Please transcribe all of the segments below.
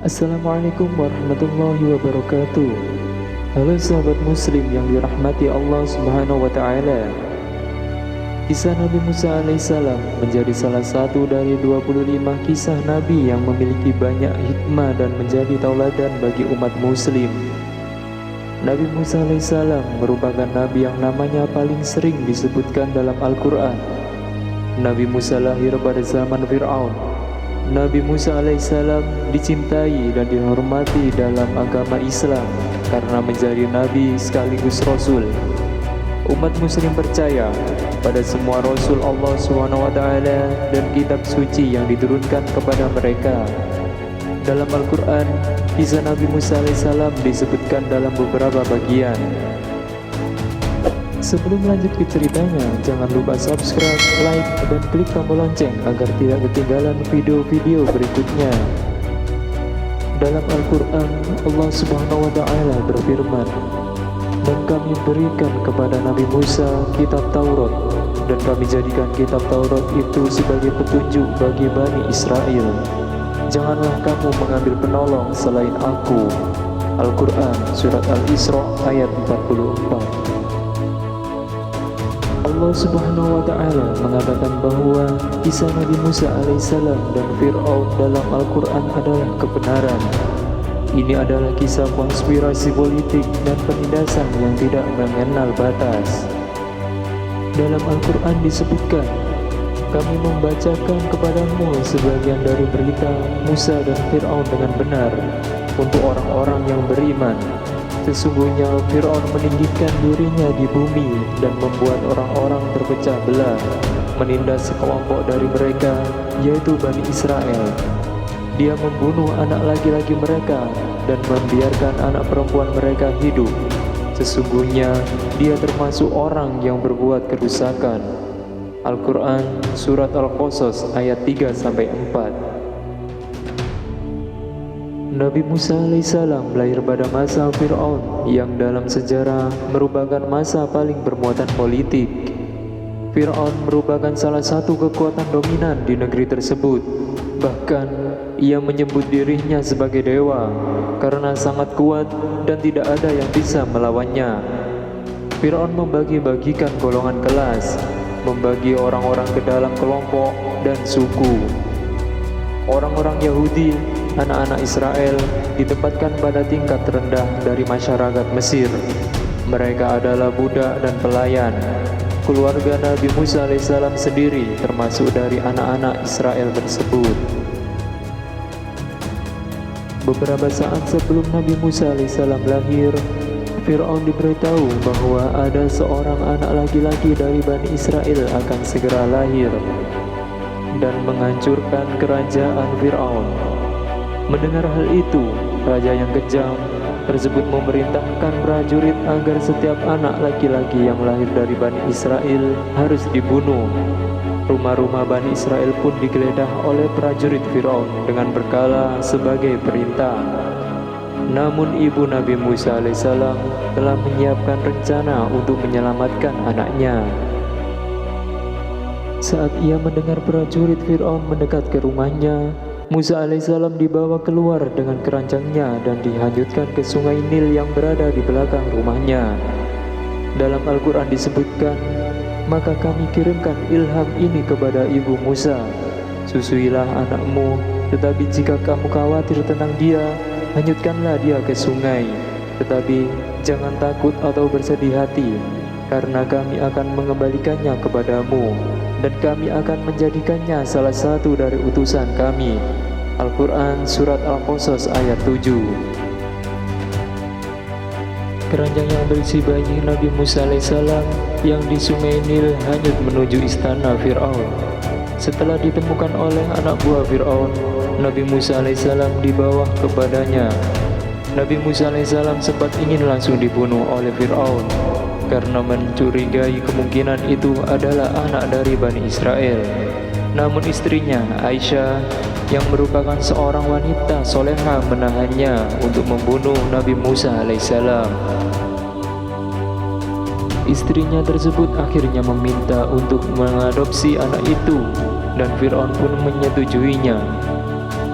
Assalamualaikum warahmatullahi wabarakatuh. Halo sahabat muslim yang dirahmati Allah subhanahu wa ta'ala. Kisah Nabi Musa alaihissalam menjadi salah satu dari 25 kisah Nabi yang memiliki banyak hikmah dan menjadi tauladan bagi umat muslim. Nabi Musa alaihissalam merupakan Nabi yang namanya paling sering disebutkan dalam Al-Quran. Nabi Musa lahir pada zaman Fir'aun. Nabi Musa alaihissalam dicintai dan dihormati dalam agama Islam karena menjadi Nabi sekaligus Rasul. Umat muslim percaya pada semua Rasul Allah SWT dan kitab suci yang diturunkan kepada mereka. Dalam Al-Quran, kisah Nabi Musa alaihissalam disebutkan dalam beberapa bagian. Sebelum lanjut ke ceritanya, jangan lupa subscribe, like, dan klik tombol lonceng agar tidak ketinggalan video-video berikutnya. Dalam Al-Quran, Allah Subhanahu wa Ta'ala berfirman, "Dan kami berikan kepada Nabi Musa kitab Taurat, dan kami jadikan kitab Taurat itu sebagai petunjuk bagi Bani Israel. Janganlah kamu mengambil penolong selain aku." Al-Quran Surat Al-Isra ayat 44. Allah Subhanahu wa Ta'ala mengatakan bahwa kisah Nabi Musa alaihissalam dan Fir'aun dalam Al-Quran adalah kebenaran. Ini adalah kisah konspirasi politik dan penindasan yang tidak mengenal batas. Dalam Al-Quran disebutkan, "Kami membacakan kepadamu sebagian dari berita Musa dan Fir'aun dengan benar untuk orang-orang yang beriman. Sesungguhnya Fir'aun meninggikan dirinya di bumi dan membuat orang-orang terpecah belah, menindas sekelompok dari mereka, yaitu Bani Israel. Dia membunuh anak laki-laki mereka dan membiarkan anak perempuan mereka hidup. Sesungguhnya dia termasuk orang yang berbuat kerusakan." Al-Quran Surat Al-Qasas ayat 3-4. Nabi Musa alaihissalam lahir pada masa Fir'aun yang dalam sejarah merupakan masa paling bermuatan politik. Fir'aun merupakan salah satu kekuatan dominan di negeri tersebut. Bahkan ia menyebut dirinya sebagai dewa karena sangat kuat dan tidak ada yang bisa melawannya. Fir'aun membagi-bagikan golongan kelas, membagi orang-orang ke dalam kelompok dan suku. Orang-orang Yahudi, anak-anak Israel, ditempatkan pada tingkat rendah dari masyarakat Mesir. Mereka adalah budak dan pelayan. Keluarga Nabi Musa alaihissalam sendiri termasuk dari anak-anak Israel tersebut. Beberapa saat sebelum Nabi Musa alaihissalam lahir, Fir'aun diberitahu bahwa ada seorang anak laki-laki dari Bani Israel akan segera lahir dan menghancurkan kerajaan Fir'aun. Mendengar hal itu, raja yang kejam tersebut memerintahkan prajurit agar setiap anak laki-laki yang lahir dari Bani Israel harus dibunuh. Rumah-rumah Bani Israel pun digeledah oleh prajurit Fir'aun dengan berkala sebagai perintah. Namun ibu Nabi Musa alaihissalam telah menyiapkan rencana untuk menyelamatkan anaknya. Saat ia mendengar prajurit Fir'aun mendekat ke rumahnya, Musa alaihissalam dibawa keluar dengan keranjangnya dan dihanyutkan ke sungai Nil yang berada di belakang rumahnya. Dalam Al-Quran disebutkan, "Maka kami kirimkan ilham ini kepada ibu Musa, susuilah anakmu, tetapi jika kamu khawatir tentang dia, hanyutkanlah dia ke sungai. Tetapi jangan takut atau bersedih hati, karena kami akan mengembalikannya kepadamu, dan kami akan menjadikannya salah satu dari utusan kami." Al-Quran Surat Al-Qasas ayat 7. Keranjang yang berisi bayi Nabi Musa alaihissalam yang di sungai Nil hanyut menuju istana Fir'aun. Setelah ditemukan oleh anak buah Fir'aun, Nabi Musa alaihissalam dibawa kepadanya. Nabi Musa alaihissalam sempat ingin langsung dibunuh oleh Fir'aun karena mencurigai kemungkinan itu adalah anak dari Bani Israel. Namun istrinya Aisyah yang merupakan seorang wanita soleha menahannya untuk membunuh Nabi Musa alaihissalam. Istrinya tersebut akhirnya meminta untuk mengadopsi anak itu dan Fir'aun pun menyetujuinya.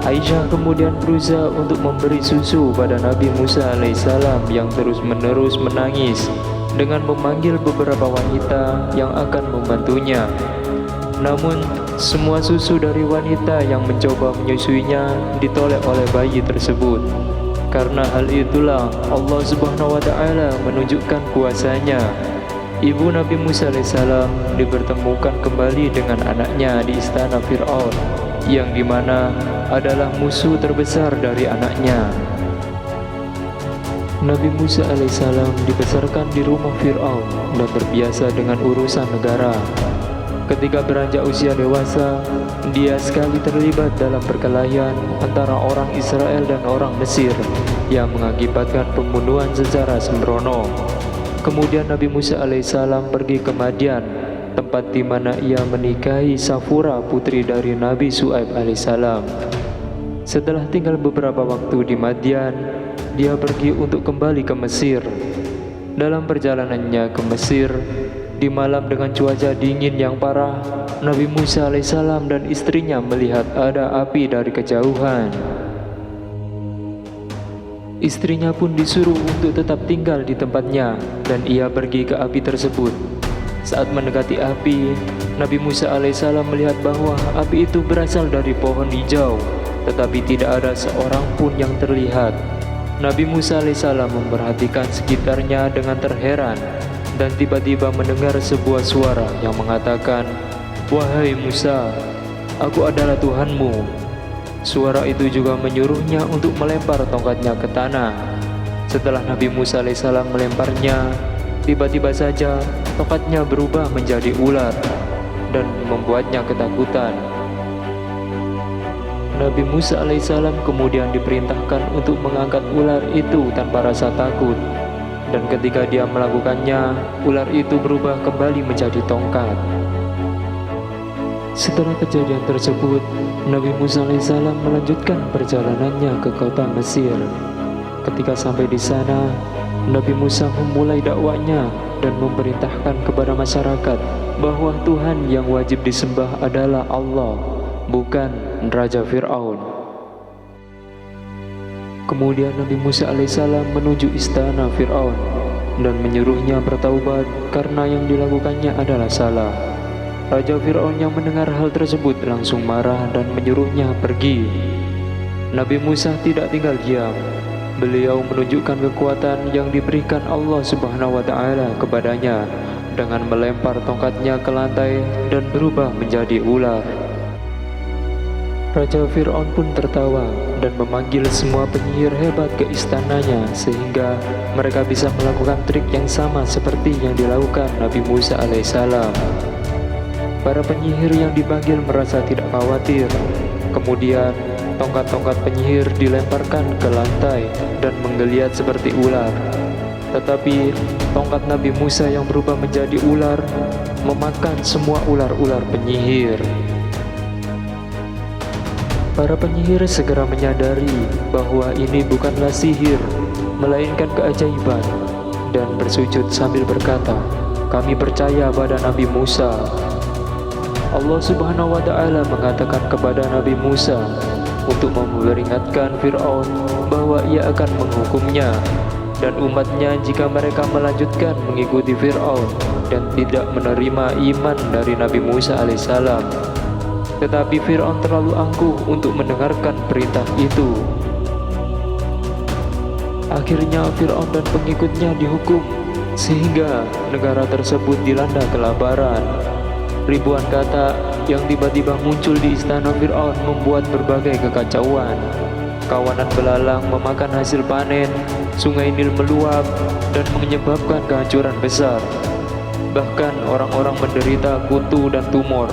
Aisyah kemudian berusaha untuk memberi susu pada Nabi Musa alaihissalam yang terus-menerus menangis dengan memanggil beberapa wanita yang akan membantunya. Namun, semua susu dari wanita yang mencoba menyusuinya ditolak oleh bayi tersebut. Karena hal itulah Allah Subhanahu wa Ta'ala menunjukkan kuasa-Nya. Ibu Nabi Musa alaihissalam dipertemukan kembali dengan anaknya di istana Fir'aun, yang dimana adalah musuh terbesar dari anaknya. Nabi Musa alaihissalam dibesarkan di rumah Fir'aun dan terbiasa dengan urusan negara. Ketika beranjak usia dewasa, dia sekali terlibat dalam perkelahian antara orang Israel dan orang Mesir yang mengakibatkan pembunuhan secara sembrono. Kemudian Nabi Musa alaihissalam pergi ke Madian, tempat di mana ia menikahi Safura, putri dari Nabi Syuaib alaihissalam. Setelah tinggal beberapa waktu di Madian, dia pergi untuk kembali ke Mesir. Dalam perjalanannya ke Mesir, di malam dengan cuaca dingin yang parah, Nabi Musa alaihissalam dan istrinya melihat ada api dari kejauhan. Istrinya pun disuruh untuk tetap tinggal di tempatnya dan ia pergi ke api tersebut. Saat mendekati api, Nabi Musa alaihissalam melihat bahwa api itu berasal dari pohon hijau, tetapi tidak ada seorang pun yang terlihat. Nabi Musa alaihissalam memperhatikan sekitarnya dengan terheran dan tiba-tiba mendengar sebuah suara yang mengatakan, "Wahai Musa, aku adalah Tuhanmu." Suara itu juga menyuruhnya untuk melempar tongkatnya ke tanah. Setelah Nabi Musa alaihissalam melemparnya, tiba-tiba saja tongkatnya berubah menjadi ular dan membuatnya ketakutan. Nabi Musa alaihissalam kemudian diperintahkan untuk mengangkat ular itu tanpa rasa takut. Dan ketika dia melakukannya, ular itu berubah kembali menjadi tongkat. Setelah kejadian tersebut, Nabi Musa alaihissalam melanjutkan perjalanannya ke kota Mesir. Ketika sampai di sana, Nabi Musa memulai dakwahnya dan memerintahkan kepada masyarakat bahwa Tuhan yang wajib disembah adalah Allah, bukan Raja Fir'aun. Kemudian Nabi Musa alaihissalam menuju istana Fir'aun dan menyuruhnya bertaubat karena yang dilakukannya adalah salah. Raja Fir'aun yang mendengar hal tersebut langsung marah dan menyuruhnya pergi. Nabi Musa tidak tinggal diam. Beliau menunjukkan kekuatan yang diberikan Allah Subhanahu wa Ta'ala kepadanya dengan melempar tongkatnya ke lantai dan berubah menjadi ular. Raja Fir'aun pun tertawa dan memanggil semua penyihir hebat ke istananya sehingga mereka bisa melakukan trik yang sama seperti yang dilakukan Nabi Musa alaihissalam. Para penyihir yang dipanggil merasa tidak khawatir. Kemudian tongkat-tongkat penyihir dilemparkan ke lantai dan menggeliat seperti ular. Tetapi tongkat Nabi Musa yang berubah menjadi ular memakan semua ular-ular penyihir. Para penyihir segera menyadari bahwa ini bukanlah sihir, melainkan keajaiban, dan bersujud sambil berkata, "Kami percaya pada Nabi Musa." Allah Subhanahu wa Ta'ala mengatakan kepada Nabi Musa untuk memperingatkan Fir'aun bahwa ia akan menghukumnya dan umatnya jika mereka melanjutkan mengikuti Fir'aun dan tidak menerima iman dari Nabi Musa alaihissalam. Tetapi Fir'aun terlalu angkuh untuk mendengarkan perintah itu. Akhirnya Fir'aun dan pengikutnya dihukum, sehingga negara tersebut dilanda kelaparan. Ribuan kata yang tiba-tiba muncul di istana Fir'aun membuat berbagai kekacauan. Kawanan belalang memakan hasil panen, sungai Nil meluap, dan menyebabkan kehancuran besar. Bahkan orang-orang menderita kutu dan tumor.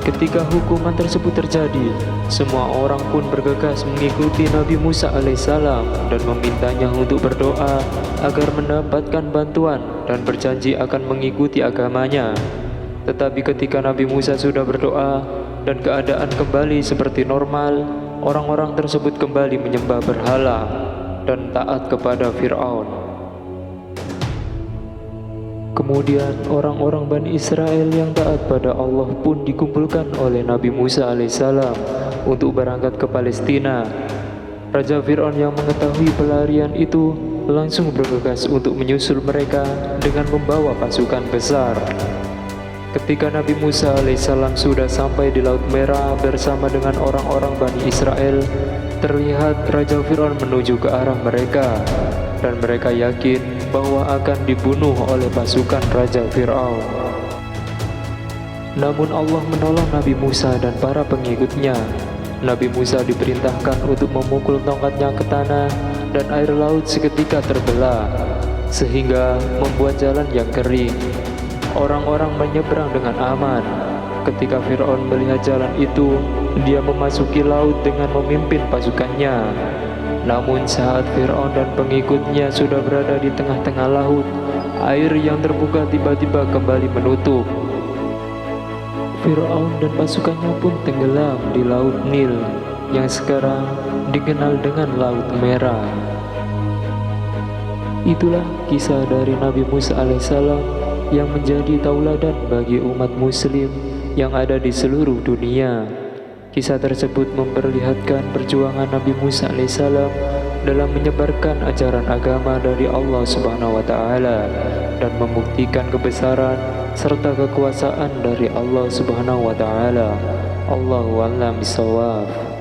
Ketika hukuman tersebut terjadi, semua orang pun bergegas mengikuti Nabi Musa alaihissalam dan memintanya untuk berdoa agar mendapatkan bantuan dan berjanji akan mengikuti agamanya. Tetapi ketika Nabi Musa sudah berdoa dan keadaan kembali seperti normal, orang-orang tersebut kembali menyembah berhala dan taat kepada Fir'aun. Kemudian orang-orang Bani Israel yang taat pada Allah pun dikumpulkan oleh Nabi Musa alaihissalam untuk berangkat ke Palestina. Raja Fir'aun yang mengetahui pelarian itu langsung bergegas untuk menyusul mereka dengan membawa pasukan besar. Ketika Nabi Musa alaihissalam sudah sampai di Laut Merah bersama dengan orang-orang Bani Israel, terlihat Raja Fir'aun menuju ke arah mereka, dan mereka yakin bahwa akan dibunuh oleh pasukan Raja Fir'aun. Namun Allah menolong Nabi Musa dan para pengikutnya. Nabi Musa diperintahkan untuk memukul tongkatnya ke tanah, dan air laut seketika terbelah, sehingga membuat jalan yang kering. Orang-orang menyeberang dengan aman. Ketika Fir'aun melihat jalan itu, dia memasuki laut dengan memimpin pasukannya. Namun saat Fir'aun dan pengikutnya sudah berada di tengah-tengah laut, air yang terbuka tiba-tiba kembali menutup. Fir'aun dan pasukannya pun tenggelam di Laut Nil yang sekarang dikenal dengan Laut Merah. Itulah kisah dari Nabi Musa alaihissalam yang menjadi tauladan bagi umat muslim yang ada di seluruh dunia. Kisah tersebut memperlihatkan perjuangan Nabi Musa alaihissalam dalam menyebarkan ajaran agama dari Allah Subhanahu wa taala dan membuktikan kebesaran serta kekuasaan dari Allah Subhanahu wa taala. Allahu a'lam bishawab.